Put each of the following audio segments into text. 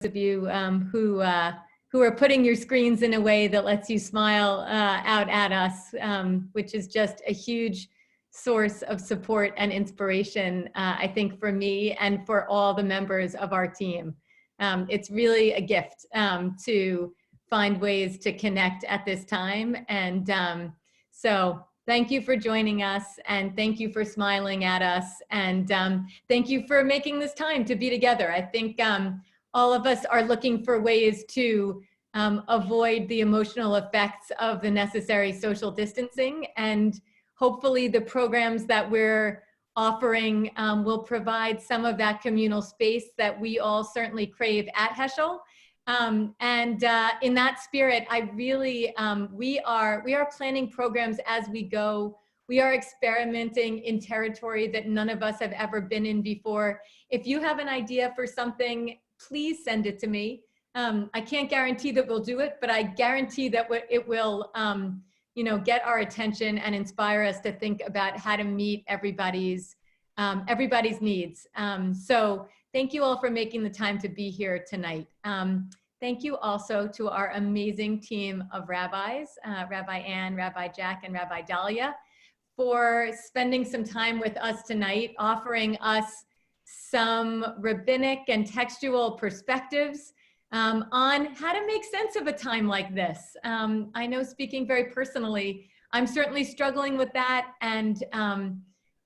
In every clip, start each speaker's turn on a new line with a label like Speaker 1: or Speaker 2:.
Speaker 1: of you who are putting your screens in a way that lets you smile out at us, which is just a huge source of support and inspiration, I think, for me and for all the members of our team. It's really a gift to find ways to connect at this time. And so thank you for joining us, and thank you for smiling at us, and thank you for making this time to be together. I think all of us are looking for ways to avoid the emotional effects of the necessary social distancing, and hopefully the programs that we're offering will provide some of that communal space that we all certainly crave at Heschel. And in that spirit, I really, we are planning programs as we go. We are experimenting in territory that none of us have ever been in before. If you have an idea for something, please send it to me. I can't guarantee that we'll do it, but I guarantee that it will, you know, get our attention and inspire us to think about how to meet everybody's needs. So thank you all for making the time to be here tonight. Thank you also to our amazing team of rabbis, Rabbi Ann, Rabbi Jack, and Rabbi Dahlia, for spending some time with us tonight, offering us some rabbinic and textual perspectives on how to make sense of a time like this. I know, speaking very personally, I'm certainly struggling with that, and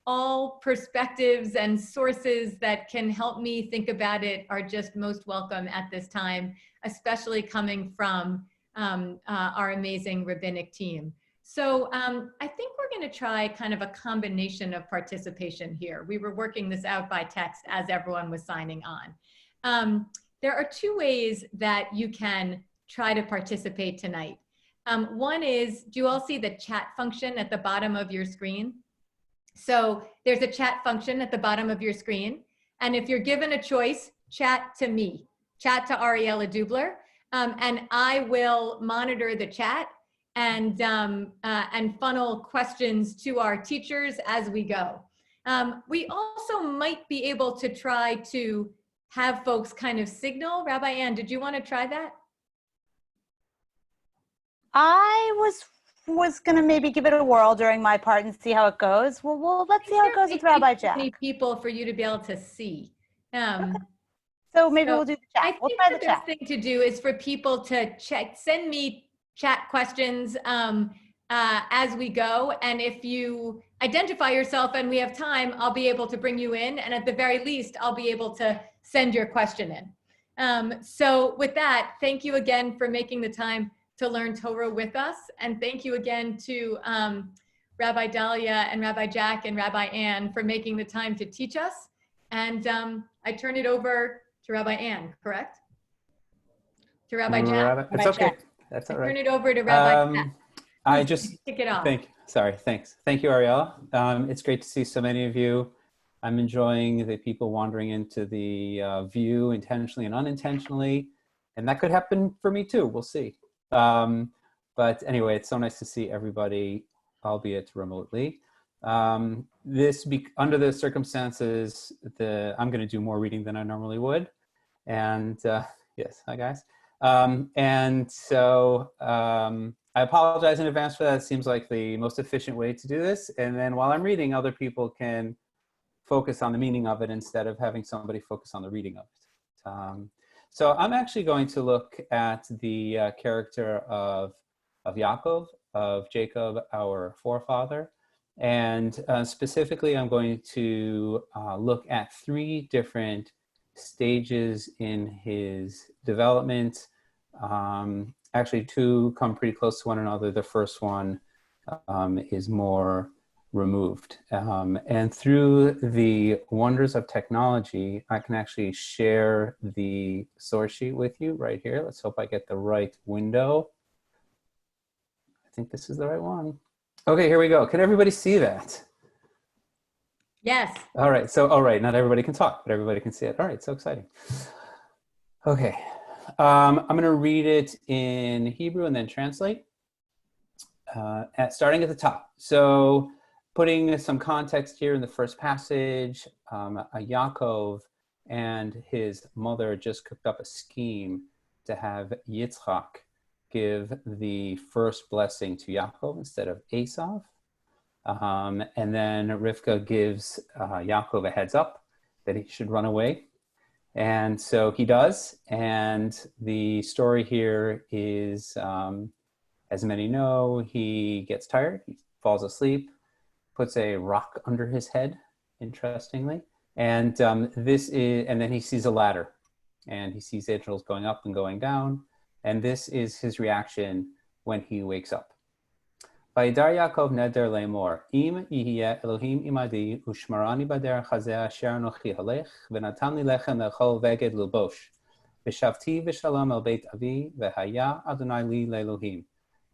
Speaker 1: all perspectives and sources that can help me think about it are just most welcome at this time, especially coming from our amazing rabbinic team. So I think we're going to try kind of a combination of participation here. We were working this out by text as everyone was signing on. There are two ways that you can try to participate tonight. One is, do you all see the chat function at the bottom of your screen? So there's a chat function at the bottom of your screen. And if you're given a choice, chat to me, chat to Ariella Dubler, and I will monitor the chat and funnel questions to our teachers as we go. We also might be able to try to have folks kind of signal. Rabbi Ann, did you want to try that?
Speaker 2: I was going to maybe give it a whirl during my part and see how it goes. Well, let's see how it goes with Rabbi Jack.
Speaker 1: Many people for you to be able to see. Okay.
Speaker 2: So maybe we'll do the chat. We'll try the chat.
Speaker 1: The best thing to do is for people to send me chat questions as we go. And if you identify yourself and we have time, I'll be able to bring you in. And at the very least, I'll be able to send your question in. So with that, thank you again for making the time to learn Torah with us. And thank you again to Rabbi Dahlia and Rabbi Jack and Rabbi Ann for making the time to teach us. And I turn it over to Rabbi Ann, correct? To Rabbi Jack.
Speaker 3: It's okay. That's all right.
Speaker 1: Turn it over to Rabbi Jack.
Speaker 3: I just
Speaker 1: kick it off.
Speaker 3: Thanks. Thank you, Ariella. It's great to see so many of you. I'm enjoying the people wandering into the view intentionally and unintentionally. And that could happen for me too. We'll see. But anyway, it's so nice to see everybody, albeit remotely. Under the circumstances, I'm going to do more reading than I normally would. And yes, hi guys. And so I apologize in advance for that. It seems like the most efficient way to do this. And then while I'm reading, other people can focus on the meaning of it instead of having somebody focus on the reading of it. So I'm actually going to look at the character of Yaakov, of Jacob, our forefather. And specifically, I'm going to look at 3 different stages in his development. Actually, 2 come pretty close to one another. The first one is more removed. And through the wonders of technology, I can actually share the source sheet with you right here. Let's hope I get the right window. I think this is the right one. Okay, here we go. Can everybody see that?
Speaker 1: Yes.
Speaker 3: All right. So, all right. Not everybody can talk, but everybody can see it. All right. So exciting. Okay. I'm going to read it in Hebrew and then translate. Starting at the top. So, putting some context here in the first passage, Yaakov and his mother just cooked up a scheme to have Yitzchak give the first blessing to Yaakov instead of Esav. And then Rivka gives Yaakov a heads up that he should run away. And so he does. And the story here is, as many know, he gets tired, he falls asleep, puts a rock under his head, interestingly. And and then he sees a ladder, and he sees angels going up and going down. And this is his reaction when he wakes up. Vayidar Yaakov neder le'emor, im yihye Elohim imadi, ushmarani baderech hazeh asher anochi halech, v'natan li lechem le'chol veged l'bosh, v'shavti v'shalom el beit avi, v'haya Adonai li le'Elohim.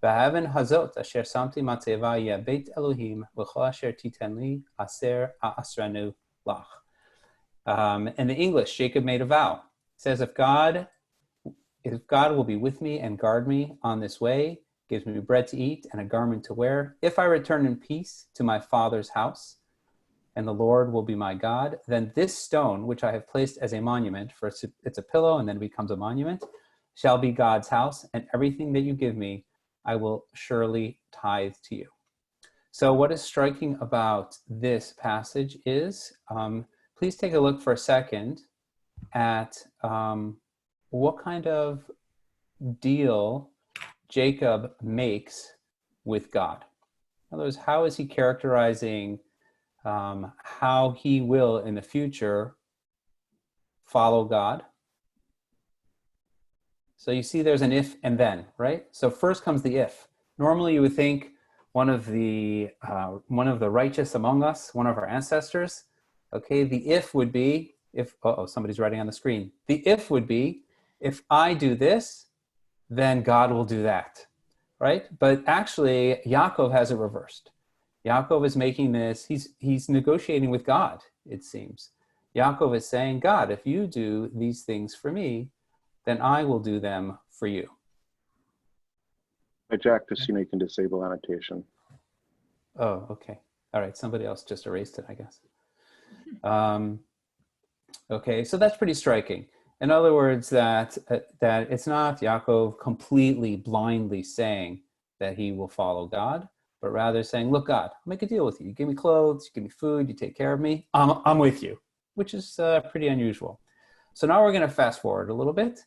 Speaker 3: V'haven hazot asher samti matzeva yeh beit Elohim, v'chol asher titen li aser ha'asrenu lach. In the English, Jacob made a vow. It says, if God will be with me and guard me on this way, gives me bread to eat and a garment to wear, if I return in peace to my father's house, and the Lord will be my God, then this stone, which I have placed as a monument, for it's a pillow and then becomes a monument, shall be God's house, and everything that you give me, I will surely tithe to you. So what is striking about this passage is, please take a look for a second at what kind of deal Jacob makes with God. In other words, how is he characterizing how he will in the future follow God? So you see there's an if and then, right? So first comes the if. Normally you would think one of the righteous among us, one of our ancestors, okay, the if would be, if, somebody's writing on the screen. The if would be, if I do this, then God will do that, right? But actually, Yaakov has it reversed. Yaakov is making this, he's negotiating with God, it seems. Yaakov is saying, God, if you do these things for me, then I will do them for you.
Speaker 4: Hi, Jack, just so you can disable annotation.
Speaker 3: Oh, okay. All right, somebody else just erased it, I guess. Okay, so that's pretty striking. In other words, that it's not Yaakov completely blindly saying that he will follow God, but rather saying, look, God, I'll make a deal with you. You give me clothes, you give me food, you take care of me. I'm with you, which is pretty unusual. So now we're going to fast forward a little bit,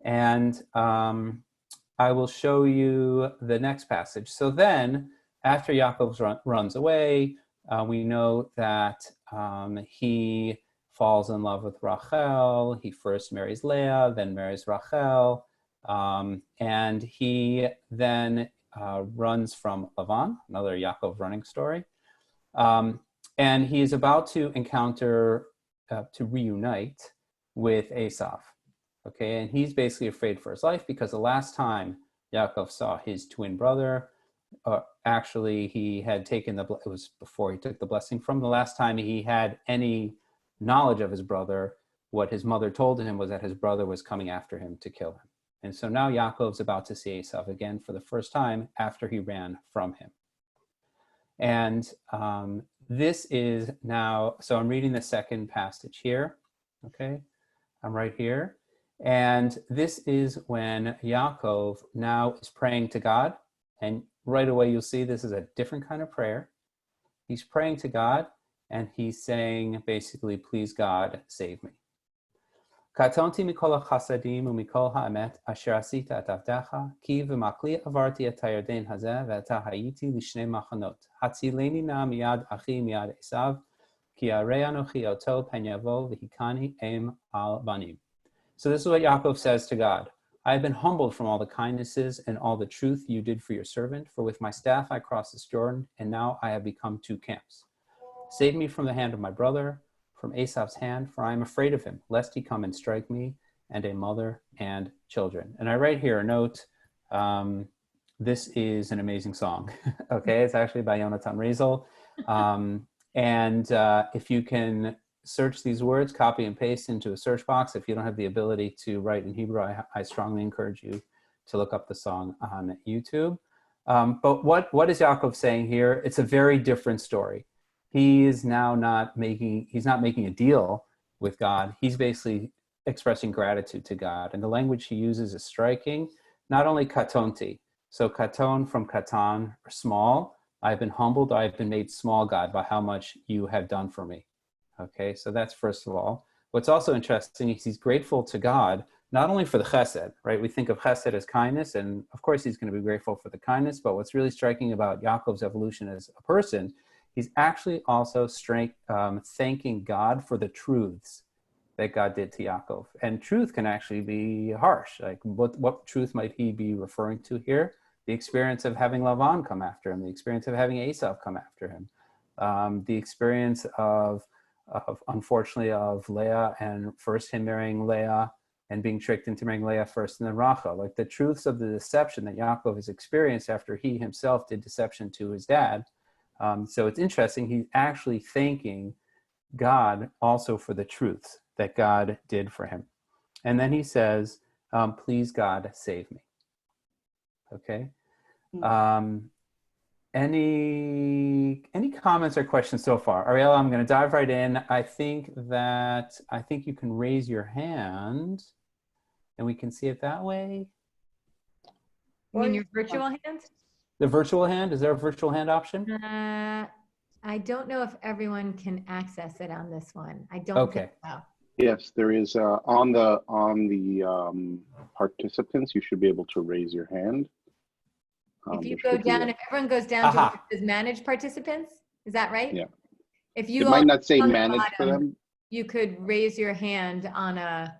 Speaker 3: and I will show you the next passage. So then, after Yaakov runs away, we know that he falls in love with Rachel. He first marries Leah, then marries Rachel, and he then runs from Lavan, another Yaakov running story. And he's about to encounter, to reunite with Esav. Okay, and he's basically afraid for his life because the last time Yaakov saw his twin brother, actually he had taken it was before he took the blessing from, the last time he had any knowledge of his brother, what his mother told him was that his brother was coming after him to kill him. And so now Yaakov's about to see Esav again for the first time after he ran from him. And this is now, so I'm reading the second passage here, okay? I'm right here. And this is when Yaakov now is praying to God. And right away you'll see this is a different kind of prayer. He's praying to God, and he's saying basically, please God, save me. Katonti mikol hachasadim umikol ha'emet asher asita et avdecha ki v'makli avarti et hayarden hazeh ve'ata hayiti lishnei machanot hatzileni na miyad achi miyad Esav ki arei anochi oto pen yavo v'hikani em al banim. So this is what Yaakov says to God. I have been humbled from all the kindnesses and all the truth you did for your servant, for with my staff I crossed this Jordan, and now I have become two camps. Save me from the hand of my brother, from Esav's hand, for I am afraid of him, lest he come and strike me, and a mother and children. And I write here a note. This is an amazing song. Okay, it's actually by Yonatan Rezel. And if you can search these words, copy and paste into a search box. If you don't have the ability to write in Hebrew, I strongly encourage you to look up the song on YouTube. But what is Yaakov saying here? It's a very different story. He is now he's not making a deal with God, he's basically expressing gratitude to God. And the language he uses is striking. Not only katonti, so katon from katan, or small. I've been humbled, I've been made small, God, by how much you have done for me. Okay, so that's first of all. What's also interesting is he's grateful to God, not only for the chesed, right? We think of chesed as kindness, and of course he's going to be grateful for the kindness, but what's really striking about Yaakov's evolution as a person, he's actually also thanking God for the truths that God did to Yaakov. And truth can actually be harsh. Like what truth might he be referring to here? The experience of having Lavan come after him, the experience of having Esau come after him, the experience of unfortunately of Leah, and first him marrying Leah and being tricked into marrying Leah first and then Rachel. Like the truths of the deception that Yaakov has experienced after he himself did deception to his dad. So it's interesting, he's actually thanking God also for the truths that God did for him. And then he says, please God, save me. Okay. Any comments or questions so far? Ariella, I'm going to dive right in. I think you can raise your hand and we can see it that way.
Speaker 1: You mean your virtual hand?
Speaker 3: The virtual hand, is there a virtual hand option?
Speaker 1: I don't know if everyone can access it on this one. I don't
Speaker 3: Okay.
Speaker 1: think so.
Speaker 4: Yes, there is on the participants. You should be able to raise your hand.
Speaker 1: If you
Speaker 4: there
Speaker 1: go
Speaker 4: should be
Speaker 1: down, if everyone goes down to where it says manage participants, is that right?
Speaker 4: Yeah.
Speaker 1: If you
Speaker 4: It might not say
Speaker 1: on the
Speaker 4: manage for
Speaker 1: bottom,
Speaker 4: them.
Speaker 1: you could raise your hand on a,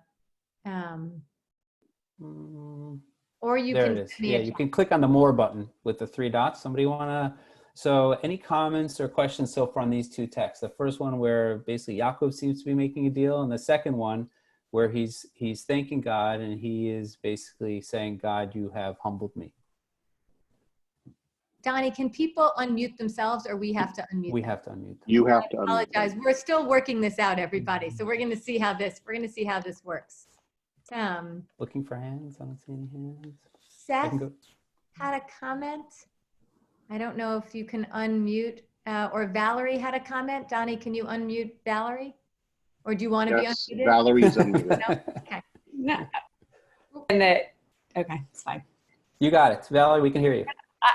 Speaker 1: or you
Speaker 3: There
Speaker 1: can
Speaker 3: it is.
Speaker 1: send me
Speaker 3: Yeah,
Speaker 1: a
Speaker 3: you
Speaker 1: chat.
Speaker 3: can click on the more button with the three dots. Somebody so any comments or questions so far on these two texts? The first one where basically Yaakov seems to be making a deal, and the second one where he's thanking God and he is basically saying, God, you have humbled me.
Speaker 1: Donnie, can people unmute themselves or we have to unmute
Speaker 3: We
Speaker 1: them?
Speaker 3: have to unmute them.
Speaker 4: You have to
Speaker 1: I
Speaker 4: unmute
Speaker 1: apologize.
Speaker 4: them.
Speaker 1: We're still working this out, everybody. So we're going to see how this works.
Speaker 3: Looking for hands? I don't see any hands.
Speaker 1: Seth had a comment. I don't know if you can unmute, or Valerie had a comment. Donnie, can you unmute Valerie? Or do you want to
Speaker 4: Yes,
Speaker 1: be unmuted?
Speaker 4: Valerie's unmuted.
Speaker 1: No? Okay.
Speaker 5: No. Okay, it's fine.
Speaker 3: You got it. Valerie, we can hear you.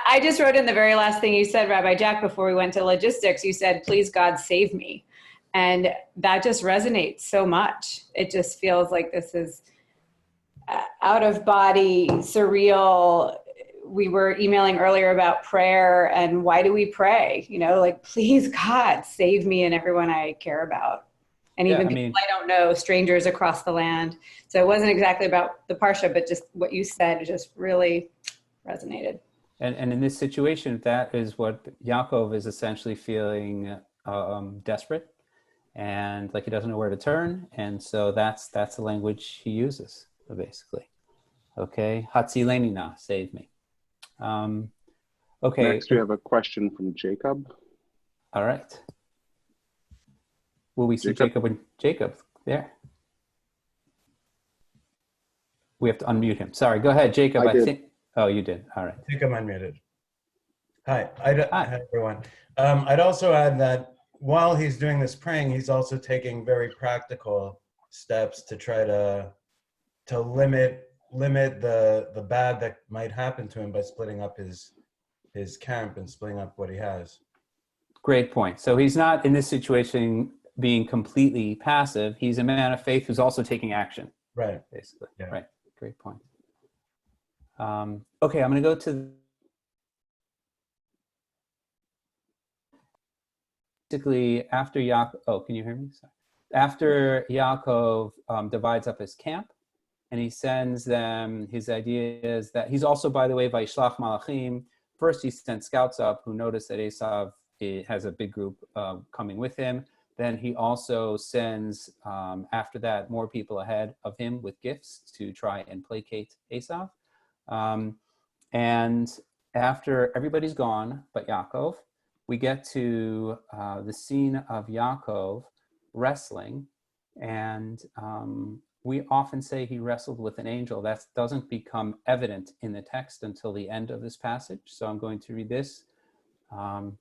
Speaker 5: I just wrote in the very last thing you said, Rabbi Jack, before we went to logistics, you said, please God save me. And that just resonates so much. It just feels like this is out of body, surreal. We were emailing earlier about prayer and why do we pray? You know, like, please God save me and everyone I care about. And even people I don't know, strangers across the land. So it wasn't exactly about the Parsha, but just what you said just really resonated.
Speaker 3: And in this situation, that is what Yaakov is essentially feeling desperate and like he doesn't know where to turn. And so that's the language he uses, basically. Okay. Hatzileni na, save me. Okay.
Speaker 4: Next, we have a question from Jacob.
Speaker 3: All right. Will we see Jacob and Jacob there? We have to unmute him. Sorry, go ahead, Jacob. I think. Oh, you did. All right.
Speaker 6: I think I'm unmuted. Hi. Hi, everyone. I'd also add that while he's doing this praying, he's also taking very practical steps to try to limit the bad that might happen to him by splitting up his camp and splitting up what he has.
Speaker 3: Great point. So he's not in this situation being completely passive. He's a man of faith who's also taking action.
Speaker 6: Right.
Speaker 3: Basically.
Speaker 6: Yeah.
Speaker 3: Right. Great point. Okay, I'm going to go to basically after Yaakov. Oh, can you hear me? Sorry. After Yaakov divides up his camp, and he sends them, his idea is that he's also, by the way, Vaishlach Malachim. First, he sent scouts up who noticed that Esav has a big group coming with him. Then he also sends, after that, more people ahead of him with gifts to try and placate Esav. And after everybody's gone but Yaakov, we get to the scene of Yaakov wrestling. And we often say he wrestled with an angel. That doesn't become evident in the text until the end of this passage. So I'm going to read this. Vayivater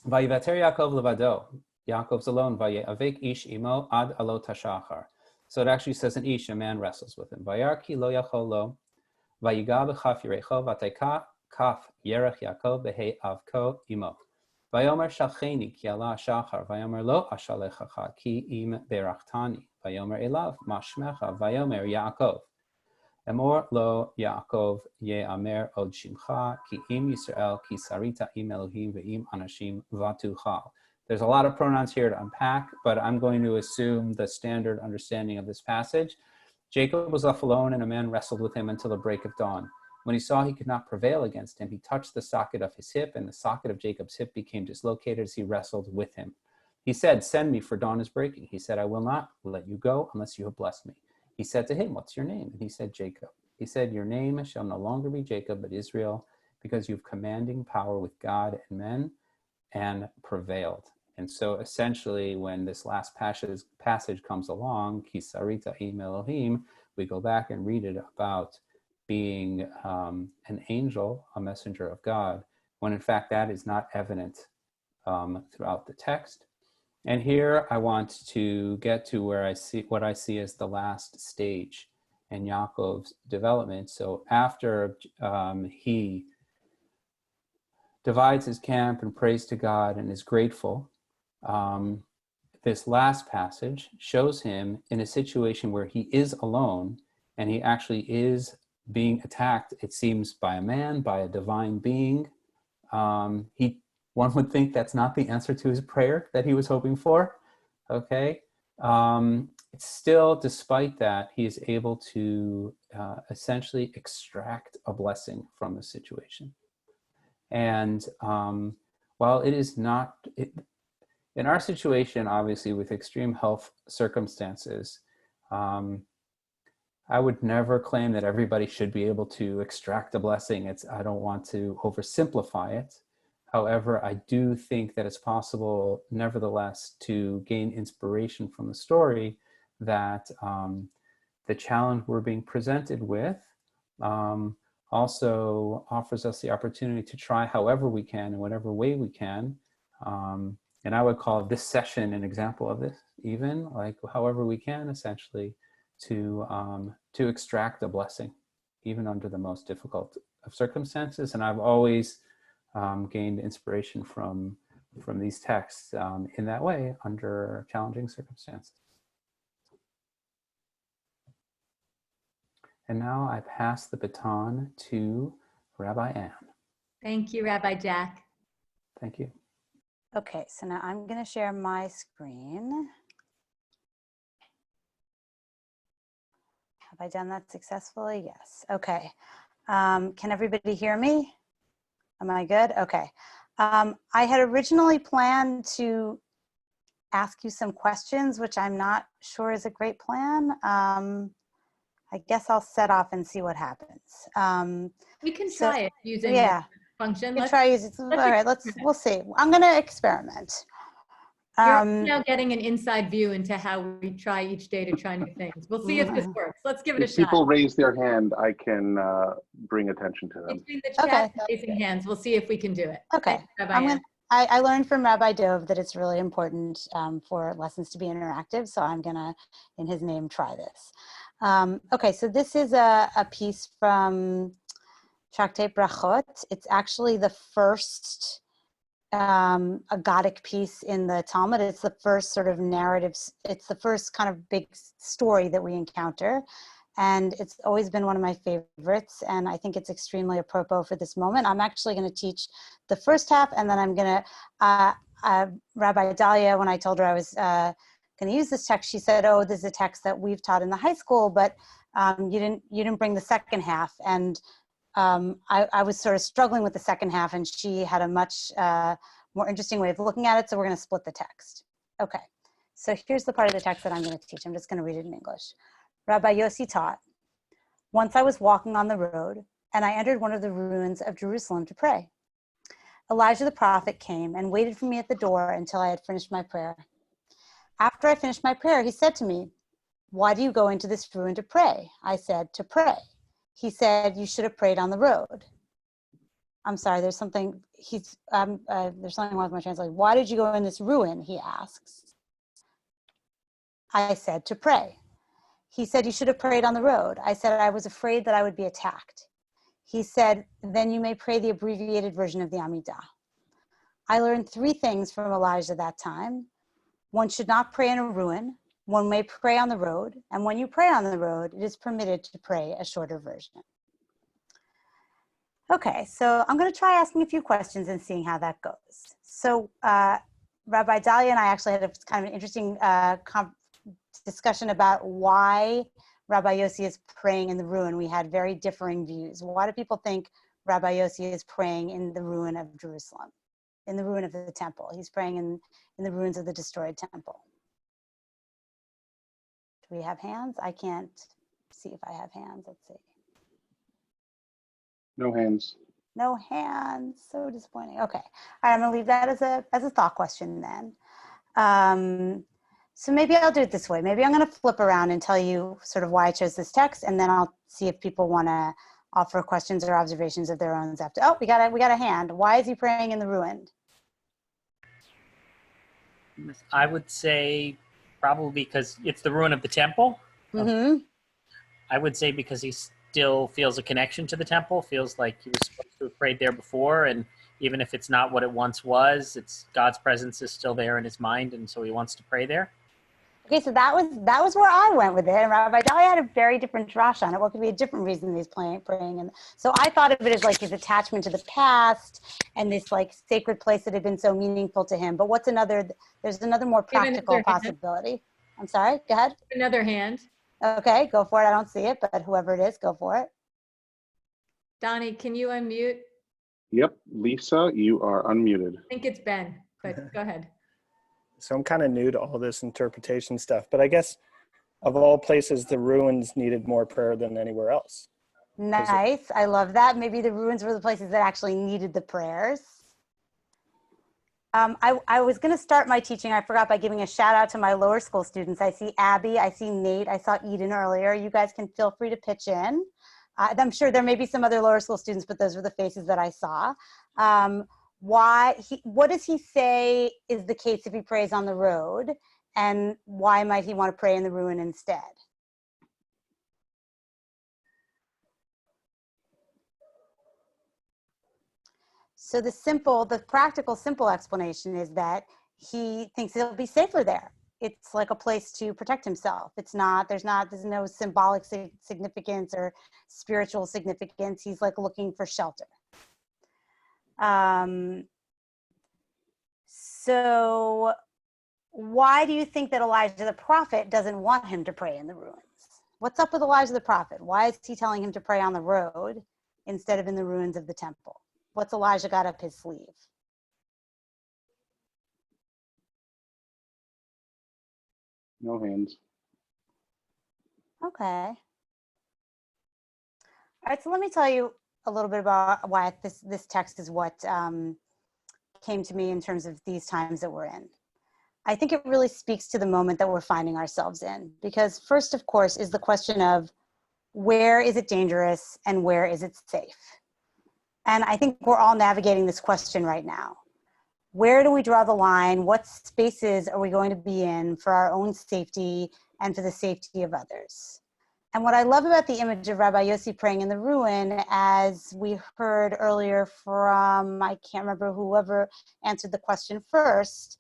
Speaker 3: Yaakov levado. Yaakov's alone. Vaye'avek ish imo ad alot hashachar. So it actually says an ish, a man wrestles with him. Vayar ki lo yachol lo. Vayiga b'chaf yirecho v'taika kaf yerech Yaakov b'hei avko imo. Vayomer shalcheni ki ala shachar. Vayomer lo ashalechacha ki im berachtani. Vayomer elav mashmecha. Vayomer Yaakov. Emor lo Yaakov ye'amer od shimcha ki im Yisrael ki sarita im Elohim ve'im anashim vatuchal. There's a lot of pronouns here to unpack, but I'm going to assume the standard understanding of this passage. Jacob was left alone, and a man wrestled with him until the break of dawn. When he saw he could not prevail against him, he touched the socket of his hip, and the socket of Jacob's hip became dislocated as he wrestled with him. He said, "Send me, for dawn is breaking." He said, "I will not let you go unless you have blessed me." He said to him, "What's your name?" And he said, "Jacob." He said, "Your name shall no longer be Jacob, but Israel, because you have commanding power with God and men and prevailed." And so essentially, when this last passage comes along, Ki sarita im Elohim, we go back and read it about being an angel, a messenger of God, when in fact that is not evident throughout the text. And here I want to get to where I see what I see as the last stage in Yaakov's development. So after he divides his camp and prays to God and is grateful, this last passage shows him in a situation where he is alone and he actually is being attacked, it seems, by a man, by a divine being. One would think that's not the answer to his prayer that he was hoping for, okay? It's still, despite that, he is able to essentially extract a blessing from the situation. And while it is not, in our situation, obviously, with extreme health circumstances, I would never claim that everybody should be able to extract a blessing. I don't want to oversimplify it. However, I do think that it's possible, nevertheless, to gain inspiration from the story that the challenge we're being presented with also offers us the opportunity to try however we can, in whatever way we can. And I would call this session an example of this, even, like however we can, essentially, to extract a blessing, even under the most difficult of circumstances. And I've always gained inspiration from these texts in that way, under challenging circumstances. And now I pass the baton to Rabbi Ann.
Speaker 1: Thank you, Rabbi Jack.
Speaker 3: Thank you.
Speaker 2: Okay, so now I'm going to share my screen. Have I done that successfully? Yes. Okay. Can everybody hear me? Am I good? Okay. I had originally planned to ask you some questions, which I'm not sure is a great plan. I guess I'll set off and see what happens.
Speaker 1: We can try it using
Speaker 2: yeah.
Speaker 1: the function.
Speaker 2: Let's try using. All right. We'll see. I'm going to experiment.
Speaker 1: You're now getting an inside view into how we try each day to try new things. We'll see if this works. Let's give it a
Speaker 4: If
Speaker 1: shot.
Speaker 4: people raise their hand, I can bring attention to them.
Speaker 1: Between the chat and raising hands, we'll see if we can do it.
Speaker 2: Okay. I learned from Rabbi Dov that it's really important for lessons to be interactive, so I'm going to, in his name, try this. Okay, so this is a piece from Tractate Brachot. It's actually the first agadic piece in the Talmud. It's the first sort of narrative, it's the first kind of big story that we encounter. And it's always been one of my favorites. And I think it's extremely apropos for this moment. I'm actually going to teach the first half, and then I'm going to, Rabbi Dahlia, when I told her I was going to use this text, she said, "Oh, this is a text that we've taught in the high school, but you didn't bring the second half." And I was sort of struggling with the second half, and she had a much more interesting way of looking at it. So we're going to split the text. Okay. So here's the part of the text that I'm going to teach. I'm just going to read it in English. Rabbi Yossi taught, "Once I was walking on the road, and I entered one of the ruins of Jerusalem to pray. Elijah the prophet came and waited for me at the door until I had finished my prayer. After I finished my prayer, he said to me, 'Why do you go into this ruin to pray?' I said, 'To pray.' He said, 'You should have prayed on the road.' I'm sorry, there's something, there's something wrong with my translation. Why did you go in this ruin, he asks. I said, to pray. He said, you should have prayed on the road. I said, I was afraid that I would be attacked. He said, then you may pray the abbreviated version of the Amidah. I learned 3 things from Elijah that time. One should not pray in a ruin. One may pray on the road. And when you pray on the road, it is permitted to pray a shorter version. Okay, so I'm going to try asking a few questions and seeing how that goes. So Rabbi Dahlia and I actually had a kind of an interesting discussion about why Rabbi Yossi is praying in the ruin. We had very differing views. Why do people think Rabbi Yossi is praying in the ruin of Jerusalem, in the ruin of the temple? He's praying in the ruins of the destroyed temple. Do we have hands? I can't see if I have hands. Let's see.
Speaker 4: No hands.
Speaker 2: No hands. So disappointing. Okay. All right, I'm going to leave that as a thought question then. So maybe I'll do it this way. Maybe I'm going to flip around and tell you sort of why I chose this text, and then I'll see if people want to offer questions or observations of their own after. Oh, we got a hand. Why is he praying in the ruin?
Speaker 7: I would say probably because it's the ruin of the temple.
Speaker 2: Mm-hmm.
Speaker 7: I would say because he still feels a connection to the temple, feels like he was supposed to have prayed there before, and even if it's not what it once was, it's God's presence is still there in his mind, and so he wants to pray there.
Speaker 2: Okay, so that was where I went with it, and Rabbi Dahlia had a very different drash on it. What could be a different reason he's praying? And so I thought of it as like his attachment to the past and this like sacred place that had been so meaningful to him. But there's another more practical possibility. I'm sorry, go ahead.
Speaker 1: Another hand.
Speaker 2: Okay, go for it. I don't see it, but whoever it is, go for it.
Speaker 1: Donnie, can you unmute?
Speaker 4: Yep, Lisa, you are unmuted.
Speaker 1: I think it's Ben, but go ahead.
Speaker 8: So I'm kind of new to all this interpretation stuff, but I guess of all places, the ruins needed more prayer than anywhere else.
Speaker 2: Nice. I love that. Maybe the ruins were the places that actually needed the prayers. I was going to start my teaching, I forgot, by giving a shout out to my lower school students. I see Abby, I see Nate, I saw Eden earlier. You guys can feel free to pitch in. I'm sure there may be some other lower school students, but those were the faces that I saw. What does he say is the case if he prays on the road, and why might he want to pray in the ruin instead? So the practical, simple explanation is that he thinks he'll be safer there. It's like a place to protect himself. There's no symbolic significance or spiritual significance. He's like looking for shelter. So why do you think that Elijah the prophet doesn't want him to pray in the ruins? What's up with Elijah the prophet? Why is he telling him to pray on the road instead of in the ruins of the temple? What's Elijah got up his sleeve?
Speaker 4: No hands.
Speaker 2: Okay. All right, so let me tell you a little bit about why this text is what came to me in terms of these times that we're in. I think it really speaks to the moment that we're finding ourselves in, because first, of course, is the question of where is it dangerous and where is it safe? And I think we're all navigating this question right now. Where do we draw the line? What spaces are we going to be in for our own safety and for the safety of others? And what I love about the image of Rabbi Yossi praying in the ruin, as we heard earlier from, I can't remember whoever answered the question first,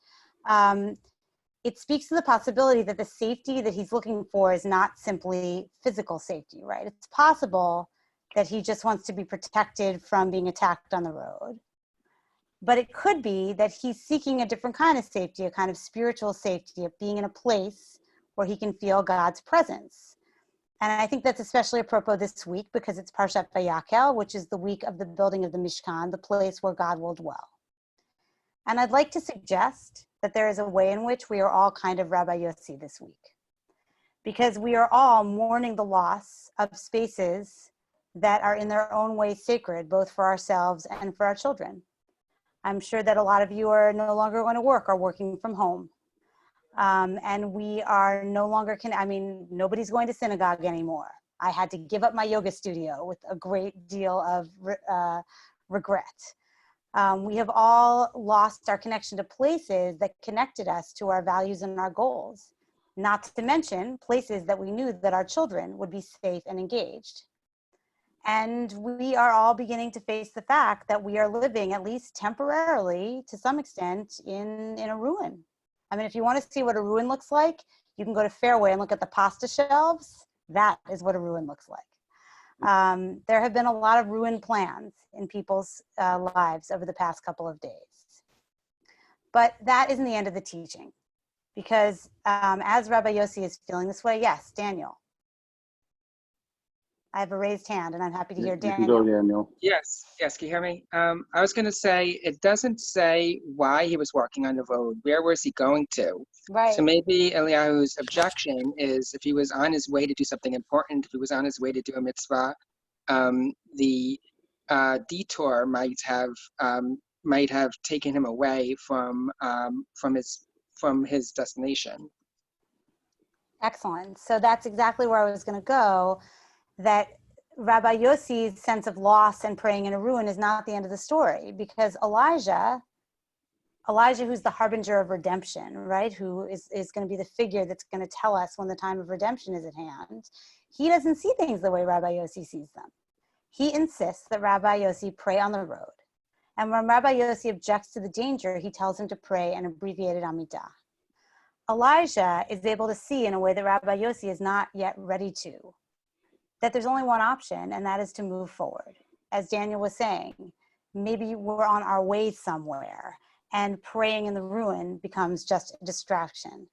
Speaker 2: it speaks to the possibility that the safety that he's looking for is not simply physical safety, right? It's possible that he just wants to be protected from being attacked on the road. But it could be that he's seeking a different kind of safety, a kind of spiritual safety of being in a place where he can feel God's presence. And I think that's especially apropos this week because it's Parshat Vayakhel, which is the week of the building of the Mishkan, the place where God will dwell. And I'd like to suggest that there is a way in which we are all kind of Rabbi Yossi this week, because we are all mourning the loss of spaces that are in their own way sacred, both for ourselves and for our children. I'm sure that a lot of you are no longer going to work or working from home. And we are no longer, nobody's going to synagogue anymore. I had to give up my yoga studio with a great deal of regret. We have all lost our connection to places that connected us to our values and our goals, not to mention places that we knew that our children would be safe and engaged. And we are all beginning to face the fact that we are living, at least temporarily, to some extent, in a ruin. I mean, if you want to see what a ruin looks like, you can go to Fairway and look at the pasta shelves. That is what a ruin looks like. There have been a lot of ruined plans in people's lives over the past couple of days. But that isn't the end of the teaching, because as Rabbi Yossi is feeling this way, yes, Daniel. I have a raised hand, and I'm happy to hear
Speaker 4: You can
Speaker 2: Daniel.
Speaker 4: go, Daniel.
Speaker 9: Yes, can you hear me? I was going to say, it doesn't say why he was walking on the road. Where was he going to?
Speaker 2: Right.
Speaker 9: So maybe Eliyahu's objection is if he was on his way to do something important, if he was on his way to do a mitzvah, the detour might have taken him away from his destination.
Speaker 2: Excellent. So that's exactly where I was going to go, that Rabbi Yossi's sense of loss and praying in a ruin is not the end of the story, because Elijah, who's the harbinger of redemption, right, who is going to be the figure that's going to tell us when the time of redemption is at hand, he doesn't see things the way Rabbi Yossi sees them. He insists that Rabbi Yossi pray on the road. And when Rabbi Yossi objects to the danger, he tells him to pray an abbreviated Amidah. Elijah is able to see in a way that Rabbi Yossi is not yet ready to, that there's only one option, and that is to move forward. As Daniel was saying, maybe we're on our way somewhere, and praying in the ruin becomes just a distraction.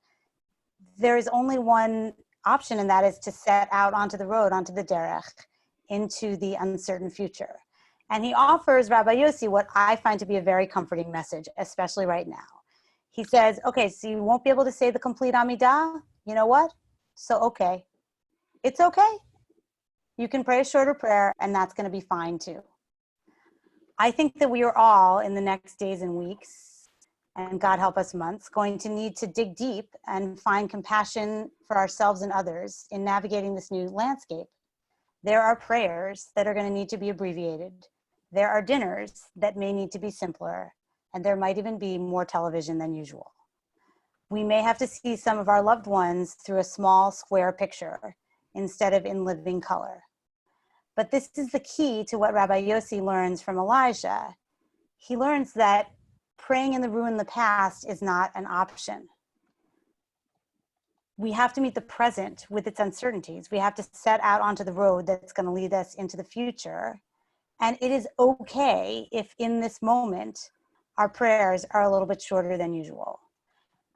Speaker 2: There is only one option, and that is to set out onto the road, onto the derech, into the uncertain future. And he offers Rabbi Yossi what I find to be a very comforting message, especially right now. He says, okay, so you won't be able to say the complete Amidah? You know what? So, okay. It's okay. You can pray a shorter prayer, and that's going to be fine too. I think that we are all, in the next days and weeks, and God help us months, going to need to dig deep and find compassion for ourselves and others in navigating this new landscape. There are prayers that are going to need to be abbreviated. There are dinners that may need to be simpler, and there might even be more television than usual. We may have to see some of our loved ones through a small square picture instead of in living color. But this is the key to what Rabbi Yossi learns from Elijah. He learns that praying in the ruin of the past is not an option. We have to meet the present with its uncertainties. We have to set out onto the road that's going to lead us into the future. And it is okay if in this moment, our prayers are a little bit shorter than usual.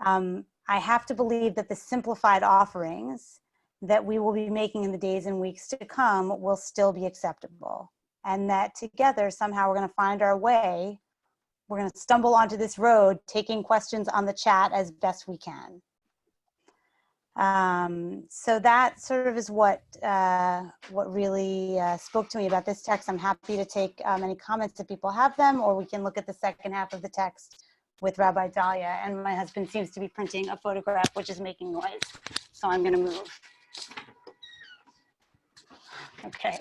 Speaker 2: I have to believe that the simplified offerings that we will be making in the days and weeks to come will still be acceptable. And that together, somehow we're going to find our way. We're going to stumble onto this road, taking questions on the chat as best we can. So that sort of is what really spoke to me about this text. I'm happy to take any comments if people have them, or we can look at the second half of the text with Rabbi Dahlia. And my husband seems to be printing a photograph, which is making noise. So I'm going to move. Okay.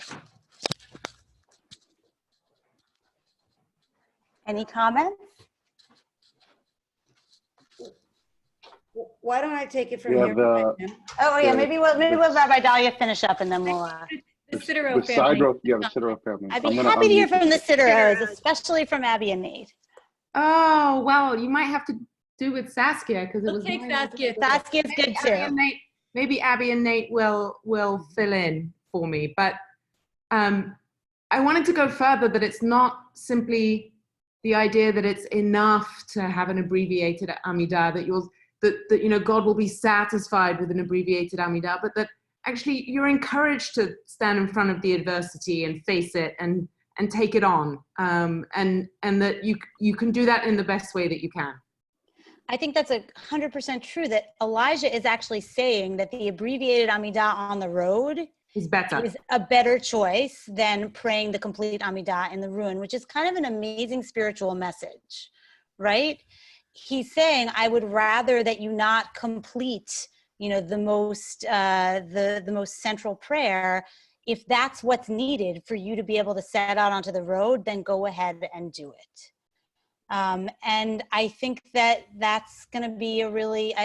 Speaker 2: Any comments?
Speaker 10: Why don't I take it from
Speaker 4: Yeah,
Speaker 10: here?
Speaker 2: Oh yeah, maybe we'll Rabbi Dahlia finish up, and then we'll.
Speaker 1: The Sidero
Speaker 4: the
Speaker 1: family.
Speaker 4: the Sidero family.
Speaker 2: I'd be happy to hear from the Sideros, especially from Abby and Nate.
Speaker 11: Oh, well, you might have to do with Saskia because it
Speaker 1: We'll
Speaker 11: was
Speaker 1: take Saskia.
Speaker 2: Saskia's good too.
Speaker 11: Maybe Abby and Nate will fill in for me. But I wanted to go further, that it's not simply the idea that it's enough to have an abbreviated Amidah, that you know God will be satisfied with an abbreviated Amidah, but that actually you're encouraged to stand in front of the adversity and face it and take it on, and that you can do that in the best way that you can.
Speaker 2: I think that's 100% true, that Elijah is actually saying that the abbreviated Amidah on the road
Speaker 11: is a
Speaker 2: better choice than praying the complete Amidah in the ruin, which is kind of an amazing spiritual message, right? He's saying, I would rather that you not complete, you know, the most central prayer if that's what's needed for you to be able to set out onto the road, then go ahead and do it. And I think that that's going to be a really,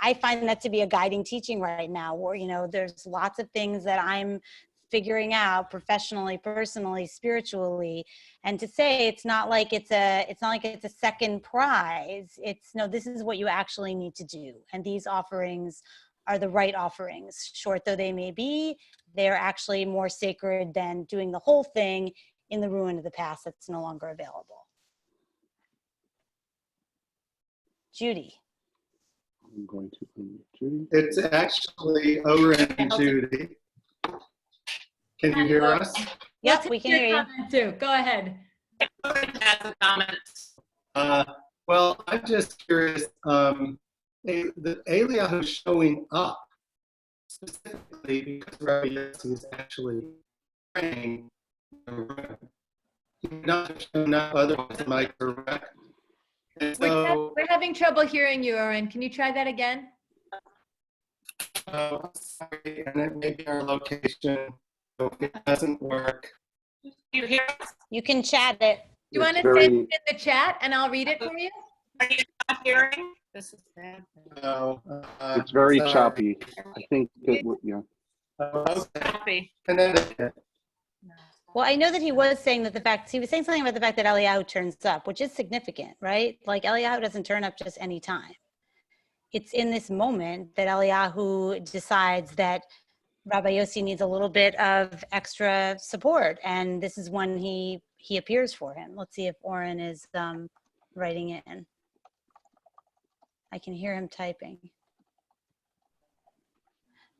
Speaker 2: I find that to be a guiding teaching right now, where, you know, there's lots of things that I'm figuring out professionally, personally, spiritually, and to say it's not like it's a second prize. It's no, this is what you actually need to do. And these offerings are the right offerings. Short though they may be, they're actually more sacred than doing the whole thing in the ruin of the past that's no longer available. Judy.
Speaker 4: I'm going to unmute Judy.
Speaker 10: It's actually Oren and Judy. Can you hear us?
Speaker 2: Yep, we can hear you.
Speaker 1: Too. Go ahead.
Speaker 10: Oren has a comment. Well, I'm just curious. The Eliyahu showing up specifically because Rabbi Yossi is actually praying in the room. He would not have shown up otherwise, am I correct? And so,
Speaker 1: We're having trouble hearing you, Oren. Can you try that again?
Speaker 10: I'm sorry, and it may be our location. So if it doesn't work.
Speaker 5: You hear us?
Speaker 2: You can chat it.
Speaker 1: Do you want to
Speaker 4: very-
Speaker 1: say it in the chat and I'll read it for you?
Speaker 5: Are you not hearing? This is bad.
Speaker 10: No.
Speaker 4: It's very
Speaker 10: sorry.
Speaker 4: choppy. I think it would, yeah.
Speaker 10: Okay.
Speaker 5: Happy.
Speaker 10: Connecticut.
Speaker 2: Well, I know that he was saying that he was saying something about the fact that Eliyahu turns up, which is significant, right? Like Eliyahu doesn't turn up just any time. It's in this moment that Eliyahu decides that Rabbi Yossi needs a little bit of extra support, and this is when he appears for him. Let's see if Oren is writing it in. I can hear him typing.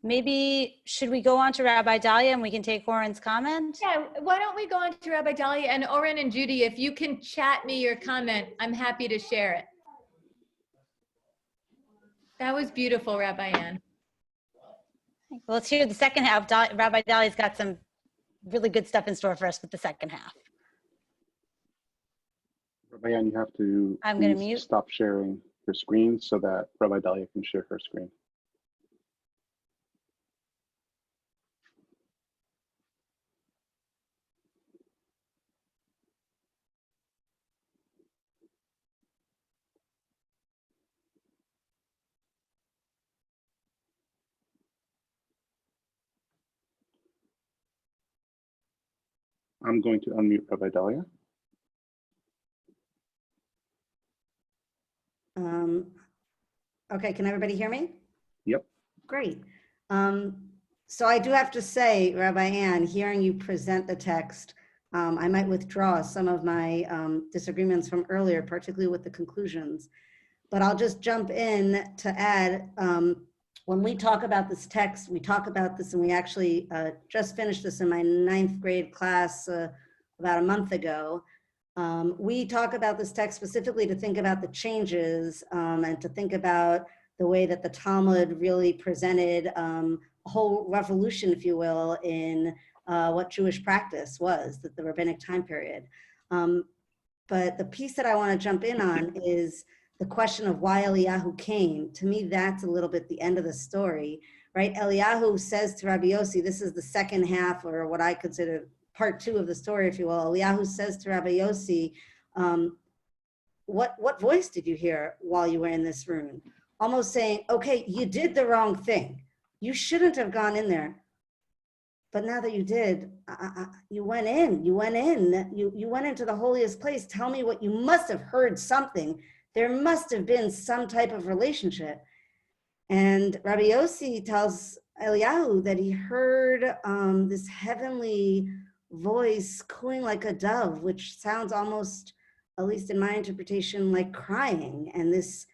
Speaker 2: Maybe, should we go on to Rabbi Dahlia and we can take Oren's comment?
Speaker 1: Yeah, why don't we go on to Rabbi Dahlia, and Oren and Judy, if you can chat me your comment, I'm happy to share it. That was beautiful, Rabbi Ann.
Speaker 2: Well, let's hear the second half. Rabbi Dahlia's got some really good stuff in store for us with the second half.
Speaker 4: Rabbi Ann, you have to
Speaker 2: I'm going to
Speaker 4: please
Speaker 2: mute.
Speaker 4: stop sharing your screen so that Rabbi Dahlia can share her screen. I'm going to unmute Rabbi Dahlia.
Speaker 12: Okay, can everybody hear me?
Speaker 4: Yep.
Speaker 12: Great. So I do have to say, Rabbi Ann, hearing you present the text, I might withdraw some of my disagreements from earlier, particularly with the conclusions. But I'll just jump in to add, when we talk about this text, we talk about this, and we actually just finished this in my 9th grade class about a month ago. We talk about this text specifically to think about the changes and to think about the way that the Talmud really presented a whole revolution, if you will, in what Jewish practice was, that the rabbinic time period. But the piece that I want to jump in on is the question of why Eliyahu came. To me, that's a little bit the end of the story, right? Eliyahu says to Rabbi Yossi, this is the second half, or what I consider part 2 of the story, if you will. Eliyahu says to Rabbi Yossi, what voice did you hear while you were in this room? Almost saying, okay, you did the wrong thing. You shouldn't have gone in there. But now that you did, you went in, you went into the holiest place. Tell me what, you must have heard something. There must have been some type of relationship. And Rabbi Yossi tells Eliyahu that he heard this heavenly voice cooing like a dove, which sounds almost, at least in my interpretation, like crying. And this,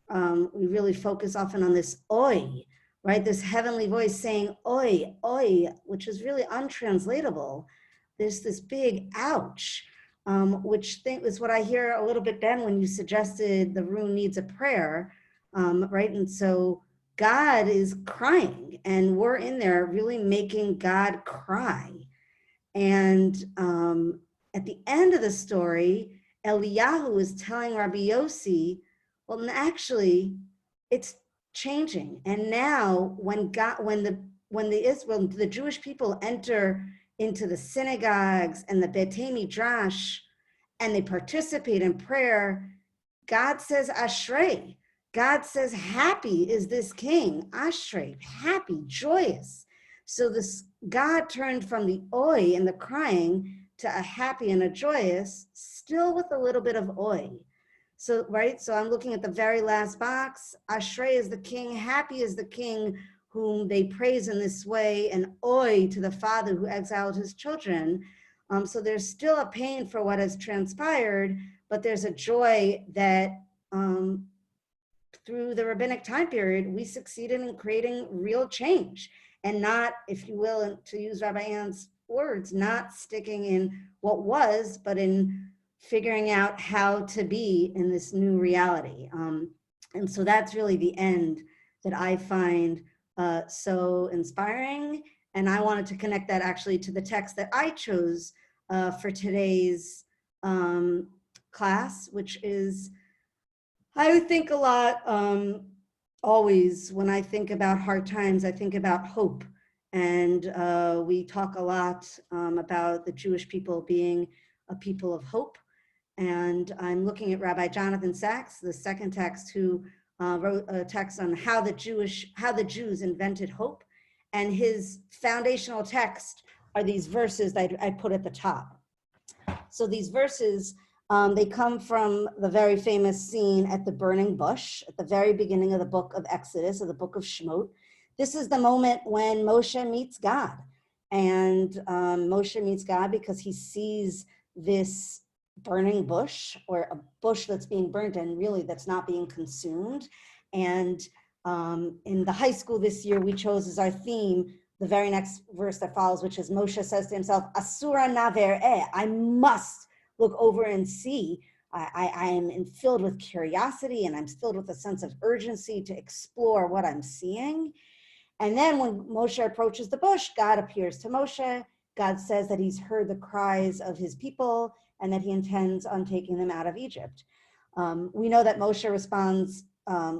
Speaker 12: we really focus often on this oi, right? This heavenly voice saying oi, oi, which is really untranslatable. There's this big ouch, which is what I hear a little bit, Ben, when you suggested the room needs a prayer, right? And so God is crying, and we're in there really making God cry. And at the end of the story, Eliyahu is telling Rabbi Yossi, well, actually, it's changing. And now when when the Jewish people enter into the synagogues and the Betei Midrash and they participate in prayer, God says Ashrei. God says happy is this king, Ashrei, happy, joyous. So this God turned from the oi and the crying to a happy and a joyous, still with a little bit of oi. So, right, so I'm looking at the very last box. Ashrei is the king, happy is the king whom they praise in this way, and oi to the father who exiled his children. So there's still a pain for what has transpired, but there's a joy that through the rabbinic time period, we succeeded in creating real change, and not, if you will, to use Rabbi Ann's words, not sticking in what was, but in figuring out how to be in this new reality. And so that's really the end that I find so inspiring. And I wanted to connect that actually to the text that I chose for today's class, which is, I would think a lot, always when I think about hard times, I think about hope. And we talk a lot about the Jewish people being a people of hope. And I'm looking at Rabbi Jonathan Sacks, the second text, who wrote a text on how the Jews invented hope. And his foundational text are these verses that I put at the top. So these verses, they come from the very famous scene at the burning bush, at the very beginning of the book of Exodus, or the book of Shemot. This is the moment when Moshe meets God. And Moshe meets God because he sees this burning bush, or a bush that's being burnt and really that's not being consumed. And in the high school this year, we chose as our theme the very next verse that follows, which is Moshe says to himself, Asura naver'eh, I must look over and see. I am filled with curiosity, and I'm filled with a sense of urgency to explore what I'm seeing. And then when Moshe approaches the bush, God appears to Moshe. God says that he's heard the cries of his people and that he intends on taking them out of Egypt. We know that Moshe responds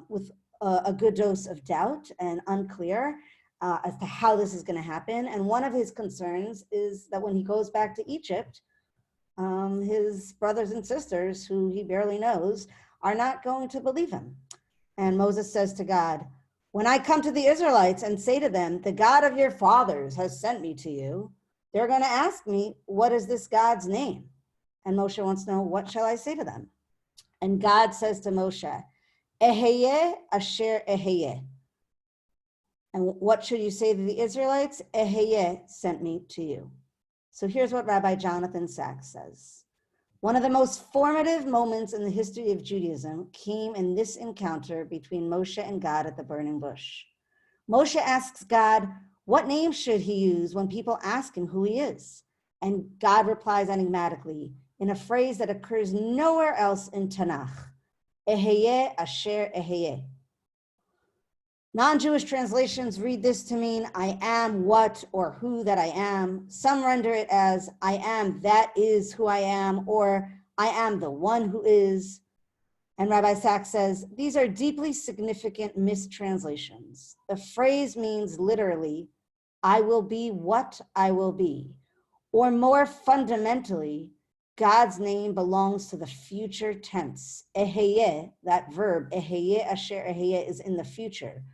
Speaker 12: with a good dose of doubt and unclear as to how this is going to happen. And one of his concerns is that when he goes back to Egypt, his brothers and sisters, who he barely knows, are not going to believe him. And Moses says to God, when I come to the Israelites and say to them, the God of your fathers has sent me to you, they're going to ask me, what is this God's name? And Moshe wants to know, what shall I say to them? And God says to Moshe, Eheye asher eheye. And what should you say to the Israelites? Eheye sent me to you. So here's what Rabbi Jonathan Sacks says. One of the most formative moments in the history of Judaism came in this encounter between Moshe and God at the burning bush. Moshe asks God, what name should he use when people ask him who he is? And God replies enigmatically in a phrase that occurs nowhere else in Tanakh, Eheye asher eheye. Non-Jewish translations read this to mean, I am what or who that I am. Some render it as, I am that is who I am, or I am the one who is. And Rabbi Sacks says, these are deeply significant mistranslations. The phrase means literally, I will be what I will be. Or more fundamentally, God's name belongs to the future tense. Eheye, that verb, eheye asher eheye, is in the future.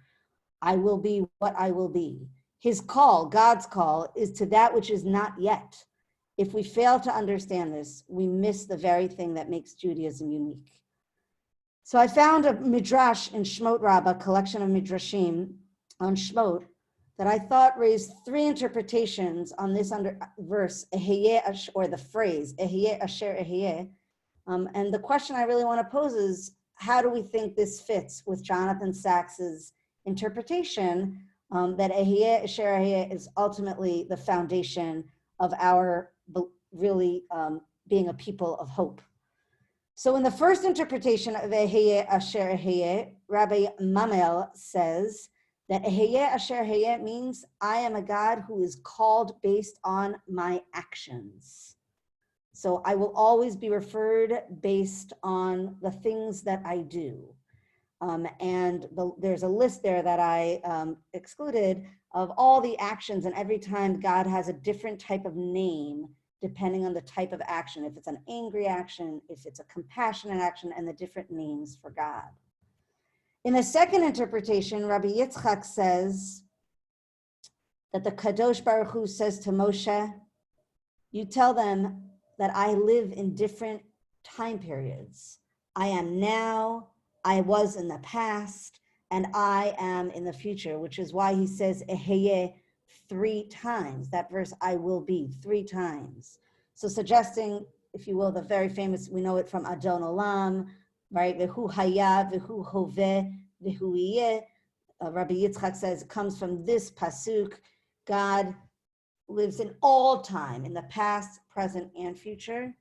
Speaker 12: I will be what I will be. His call, God's call, is to that which is not yet. If we fail to understand this, we miss the very thing that makes Judaism unique. So I found a midrash in Shemot Rabbah, a collection of midrashim on Shemot, that I thought raised three interpretations on this verse, eheye, or the phrase, eheye asher eheye. And the question I really want to pose is, how do we think this fits with Jonathan Sacks's interpretation that eheye asher eheye is ultimately the foundation of our really being a people of hope? So in the first interpretation of eheye asher eheye, Rabbi Mamel says that eheye asher eheye means I am a God who is called based on my actions. So I will always be referred based on the things that I do. There's a list there that I excluded of all the actions, and every time God has a different type of name depending on the type of action, if it's an angry action, if it's a compassionate action, and the different names for God. In the second interpretation, Rabbi Yitzchak says that the Kadosh Baruch Hu says to Moshe, you tell them that I live in different time periods. I am now, I was in the past, and I am in the future, which is why he says Eheye 3 times. That verse, I will be, 3 times. So suggesting, if you will, the very famous, we know it from Adon Olam, right? Vehu haya, vehu hoveh, vehu yeh. Rabbi Yitzchak says it comes from this pasuk. God lives in all time, in the past, present, and future.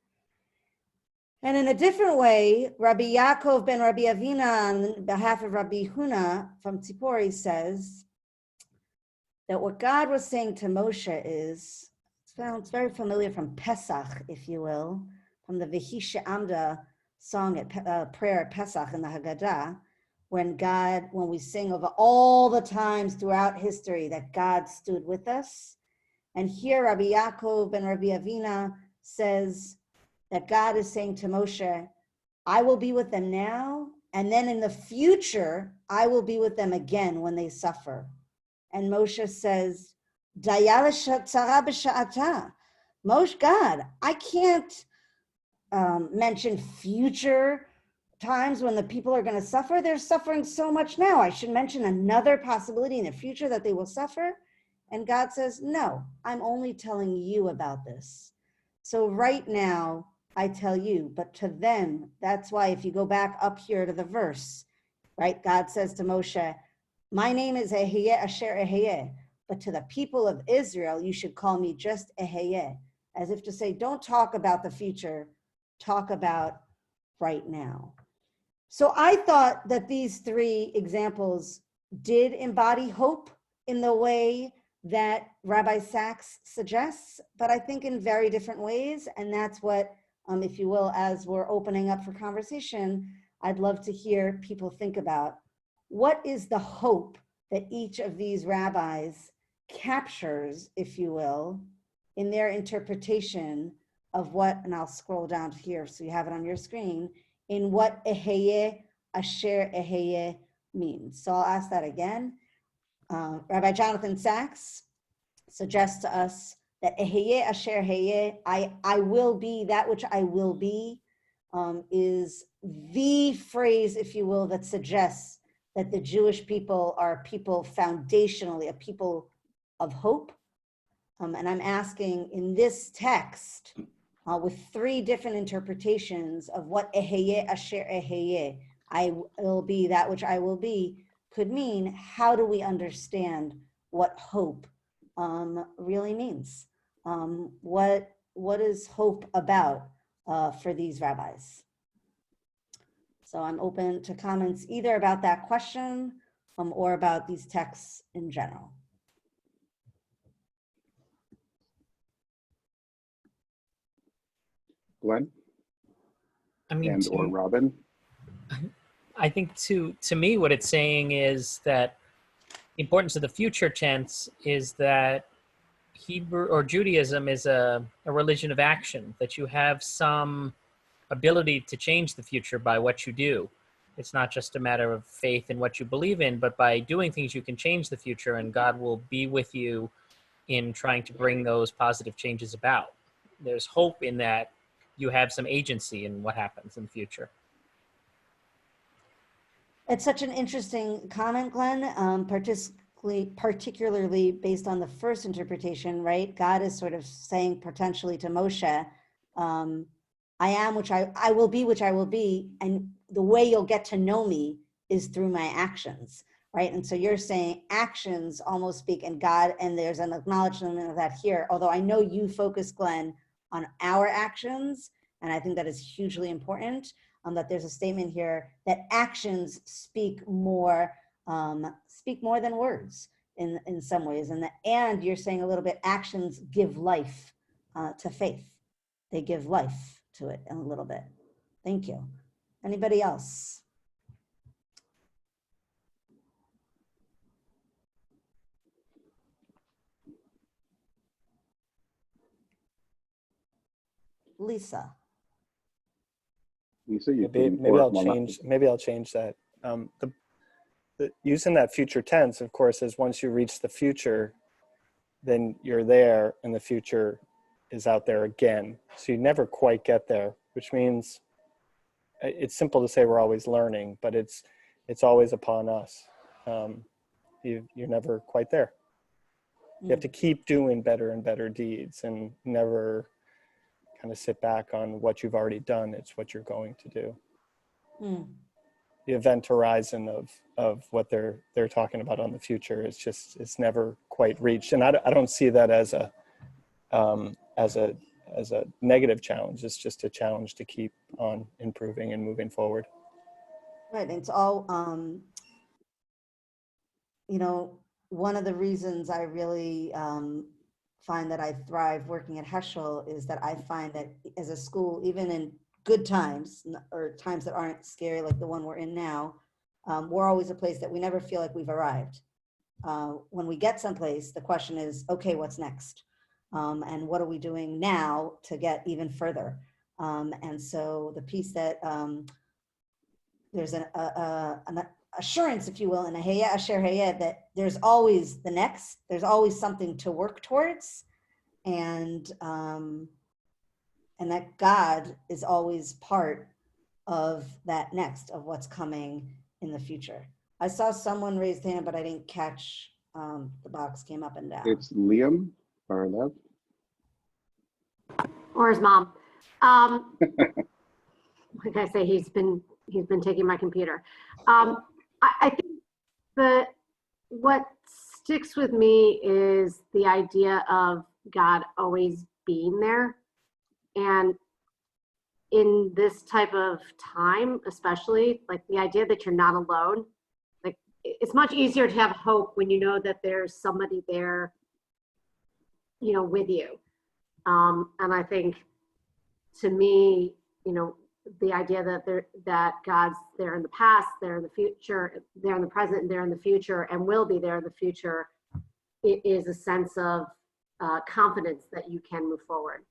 Speaker 12: And in a different way, Rabbi Yaakov ben Rabbi Avina, on behalf of Rabbi Huna from Tzipori, says that what God was saying to Moshe is, it's very familiar from Pesach, if you will, from the Vehi She'amda song at prayer at Pesach in the Haggadah, when we sing over all the times throughout history that God stood with us. And here Rabbi Yaakov ben Rabbi Avina says that God is saying to Moshe, I will be with them now, and then in the future, I will be with them again when they suffer. And Moshe says, Moshe, God, I can't mention future times when the people are going to suffer. They're suffering so much now. I should mention another possibility in the future that they will suffer. And God says, no, I'm only telling you about this. So right now, I tell you, but to them, that's why if you go back up here to the verse, right, God says to Moshe, my name is Eheye Asher Eheye, but to the people of Israel, you should call me just Eheye, as if to say, don't talk about the future, talk about right now. So I thought that these 3 examples did embody hope in the way that Rabbi Sachs suggests, but I think in very different ways. And that's what, if you will, as we're opening up for conversation, I'd love to hear people think about. What is the hope that each of these rabbis captures, if you will, in their interpretation of what, and I'll scroll down here so you have it on your screen, in what Eheye Asher Eheye means. So I'll ask that again. Rabbi Jonathan Sachs suggests to us that Eheye Asher Eheye, I will be that which I will be, is the phrase, if you will, that suggests that the Jewish people are a people foundationally, a people of hope. And I'm asking in this text, with 3 different interpretations of what Eheye Asher Eheye, I will be that which I will be, could mean, how do we understand what hope really means? What is hope about for these rabbis? So I'm open to comments either about that question or about these texts in general.
Speaker 4: Glenn?
Speaker 7: I mean,
Speaker 4: or Robin?
Speaker 7: I think to me, what it's saying is that the importance of the future tense is that Hebrew or Judaism is a religion of action, that you have some ability to change the future by what you do. It's not just a matter of faith in what you believe in, but by doing things you can change the future, and God will be with you in trying to bring those positive changes about. There's hope in that you have some agency in what happens in the future.
Speaker 12: It's such an interesting comment, Glenn, particularly based on the first interpretation, right? God is sort of saying potentially to Moshe, I am which I will be, which I will be, and the way you'll get to know me is through my actions, right? And so you're saying actions almost speak, and God, and there's an acknowledgement of that here, although I know you focus, Glenn, on our actions, and I think that is hugely important, that there's a statement here that actions speak more than words in some ways, and you're saying a little bit, actions give life to faith. They give life to it a little bit. Thank you. Anybody else? Lisa.
Speaker 4: Lisa, you
Speaker 8: Maybe,
Speaker 4: can,
Speaker 8: maybe
Speaker 4: or
Speaker 8: I'll
Speaker 4: Mama.
Speaker 8: change. Maybe I'll change that. The using that future tense, of course, is once you reach the future, then you're there, and the future is out there again. So you never quite get there, which means it's simple to say we're always learning, but it's always upon us. You're never quite there. You have to keep doing better and better deeds, and never kind of sit back on what you've already done. It's what you're going to do. The event horizon of what they're talking about on the future is just, it's never quite reached. And I don't see that as a negative challenge. It's just a challenge to keep on improving and moving forward.
Speaker 12: Right, it's all, you know, one of the reasons I really find that I thrive working at Heschel is that I find that as a school, even in good times or times that aren't scary like the one we're in now, we're always a place that we never feel like we've arrived. When we get someplace, the question is, okay, what's next? And what are we doing now to get even further? And so the piece that there's an assurance, if you will, in a Hayeh Asher Hayeh, that there's always the next, there's always something to work towards, and that God is always part of that next, of what's coming in the future. I saw someone raise their hand, but I didn't catch, the box came up and down.
Speaker 4: It's Liam, or Lev.
Speaker 13: Or his mom. Like I say, he's been taking my computer. I think what sticks with me is the idea of God always being there. And in this type of time, especially, like the idea that you're not alone, like it's much easier to have hope when you know that there's somebody there, you know, with you. And I think, to me, you know, the idea that God's there in the past, there in the future, there in the present, and there in the future, and will be there in the future, it is a sense of confidence that you can move forward.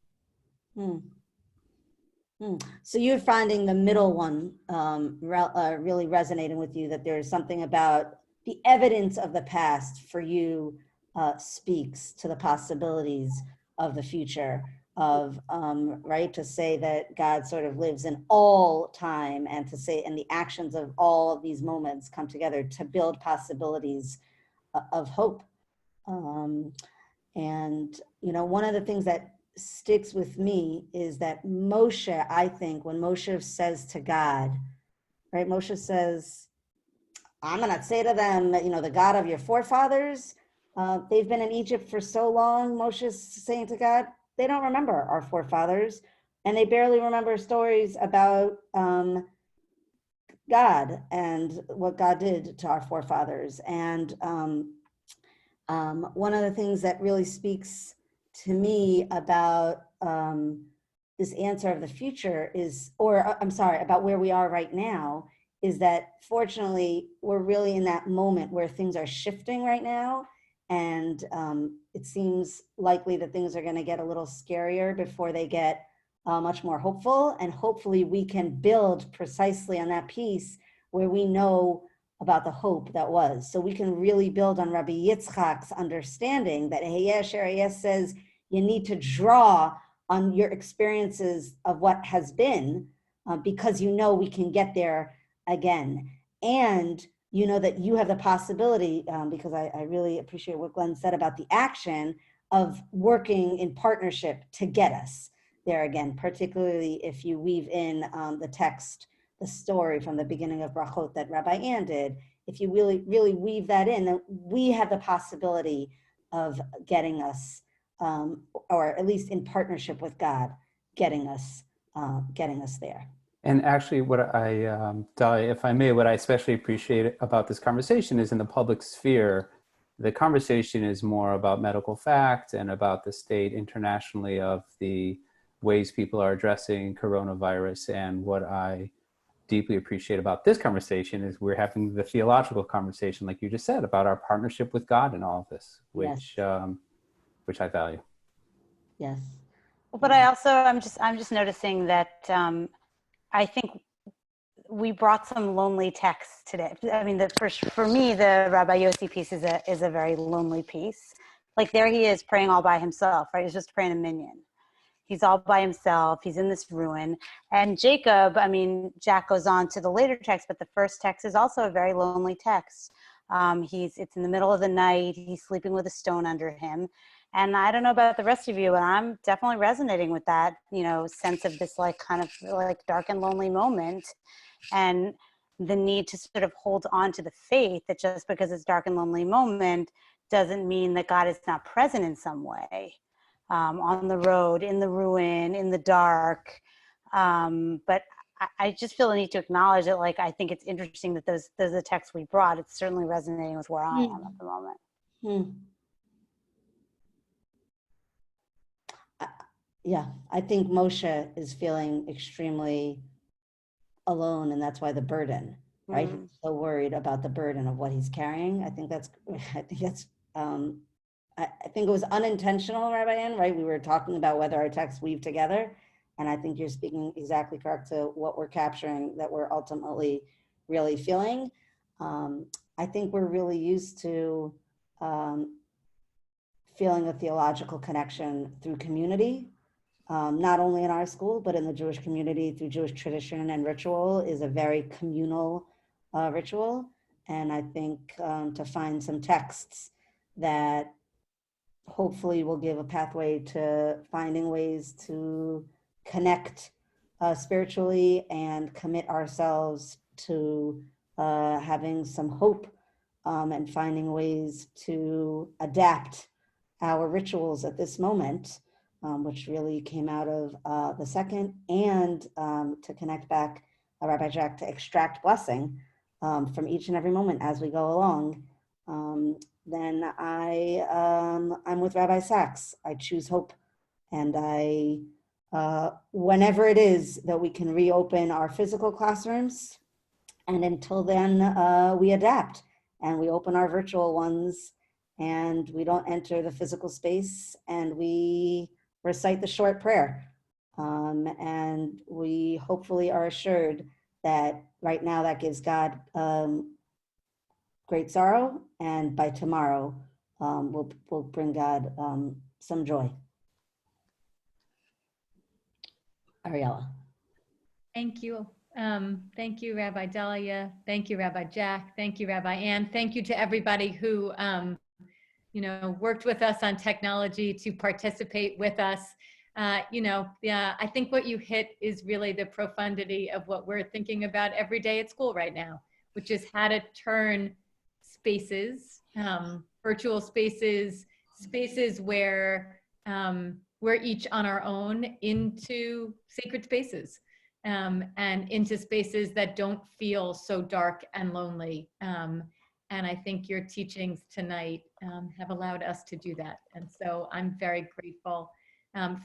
Speaker 12: So you're finding the middle one really resonating with you, that there's something about the evidence of the past for you speaks to the possibilities of the future, of right, to say that God sort of lives in all time, and to say, and the actions of all of these moments come together to build possibilities of hope. And you know, one of the things that sticks with me is that Moshe, I think, when Moshe says to God, right, Moshe says, I'm gonna say to them, you know, the God of your forefathers, they've been in Egypt for so long, Moshe's saying to God, they don't remember our forefathers, and they barely remember stories about God and what God did to our forefathers. And one of the things that really speaks to me about this answer of the future is, or I'm sorry, about where we are right now, is that fortunately we're really in that moment where things are shifting right now. And it seems likely that things are going to get a little scarier before they get much more hopeful. And hopefully we can build precisely on that piece where we know about the hope that was. So we can really build on Rabbi Yitzchak's understanding that Hayeh Asher Hayeh says you need to draw on your experiences of what has been because you know we can get there again. And you know that you have the possibility, because I really appreciate what Glenn said about the action of working in partnership to get us there again, particularly if you weave in the text, the story from the beginning of Brachot that Rabbi Ann did. If you really, really weave that in, then we have the possibility of getting us, or at least in partnership with God, getting us there.
Speaker 3: And actually, what Dahlia, if I may, what I especially appreciate about this conversation is in the public sphere, the conversation is more about medical fact and about the state internationally of the ways people are addressing coronavirus. And what I deeply appreciate about this conversation is we're having the theological conversation, like you just said, about our partnership with God in all of this, which I value.
Speaker 12: Yes.
Speaker 2: But I'm just noticing that I think we brought some lonely texts today. I mean, for me, the Rabbi Yossi piece is a very lonely piece. Like there he is praying all by himself, right? He's just praying a minyan. He's all by himself. He's in this ruin. And Jacob, I mean, Jack goes on to the later text, but the first text is also a very lonely text. It's in the middle of the night. He's sleeping with a stone under him. And I don't know about the rest of you, and I'm definitely resonating with that, sense of this like kind of like dark and lonely moment, and the need to sort of hold on to the faith that just because it's dark and lonely moment doesn't mean that God is not present in some way, on the road, in the ruin, in the dark. But I just feel the need to acknowledge that, like, I think it's interesting that those are the texts we brought. It's certainly resonating with where I am at the moment.
Speaker 12: Yeah, I think Moshe is feeling extremely alone, and that's why the burden, right? He's so worried about the burden of what he's carrying. I think it was unintentional, Rabbi Ann, right? We were talking about whether our texts weave together, and I think you're speaking exactly correct to what we're capturing, that we're ultimately really feeling. I think we're really used to feeling a theological connection through community. Not only in our school, but in the Jewish community through Jewish tradition and ritual is a very communal ritual. And I think to find some texts that hopefully will give a pathway to finding ways to connect spiritually and commit ourselves to having some hope and finding ways to adapt our rituals at this moment, which really came out of the second, and to connect back, Rabbi Jack, to extract blessing from each and every moment as we go along. Then I'm with Rabbi Sachs. I choose hope, and whenever it is that we can reopen our physical classrooms, and until then we adapt and we open our virtual ones, and we don't enter the physical space, and we recite the short prayer. And we hopefully are assured that right now that gives God great sorrow, and by tomorrow we'll bring God some joy. Ariella.
Speaker 1: Thank you. Thank you, Rabbi Dahlia. Thank you, Rabbi Jack. Thank you, Rabbi Ann. Thank you to everybody who worked with us on technology to participate with us. I think what you hit is really the profundity of what we're thinking about every day at school right now, which is how to turn spaces, virtual spaces, spaces where we're each on our own, into sacred spaces, and into spaces that don't feel so dark and lonely. And I think your teachings tonight have allowed us to do that. And so I'm very grateful.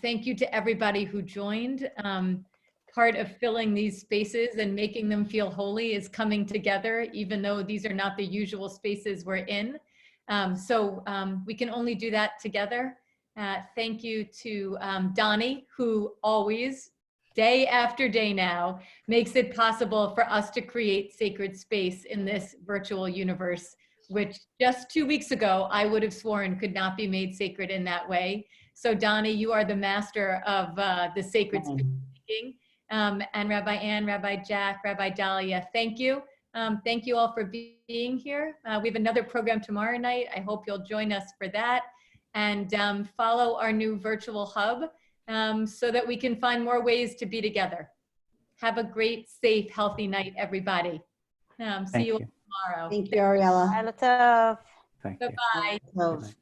Speaker 1: Thank you to everybody who joined. Part of filling these spaces and making them feel holy is coming together, even though these are not the usual spaces we're in. So we can only do that together. Thank you to Donnie, who always, day after day now, makes it possible for us to create sacred space in this virtual universe, which just 2 weeks ago, I would have sworn could not be made sacred in that way. So Donnie, you are the master of the sacred space making. And Rabbi Ann, Rabbi Jack, Rabbi Dahlia, thank you. Thank you all for being here. We have another program tomorrow night. I hope you'll join us for that. And follow our new virtual hub so that we can find more ways to be together. Have a great, safe, healthy night, everybody. See you all tomorrow.
Speaker 12: Thank you, Ariella.
Speaker 2: Bye.
Speaker 3: Thank you.
Speaker 1: Bye-bye.